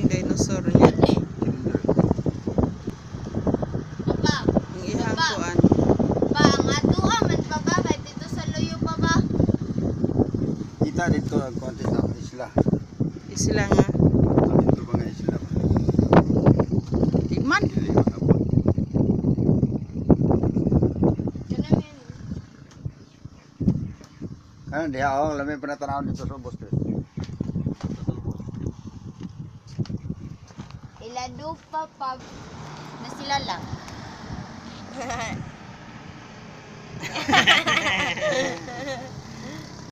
yung dinosaur niya. Papa, Ang ihang kuan. pa ang atua man pa ba kay dito sa luyo pa ba? Kita dito ang konti sa isla. Isla nga. Dito mga isla. Tigman. Kan dia awang lami pernah tanawon dito sa bos. Ilado pa pa na sila lang.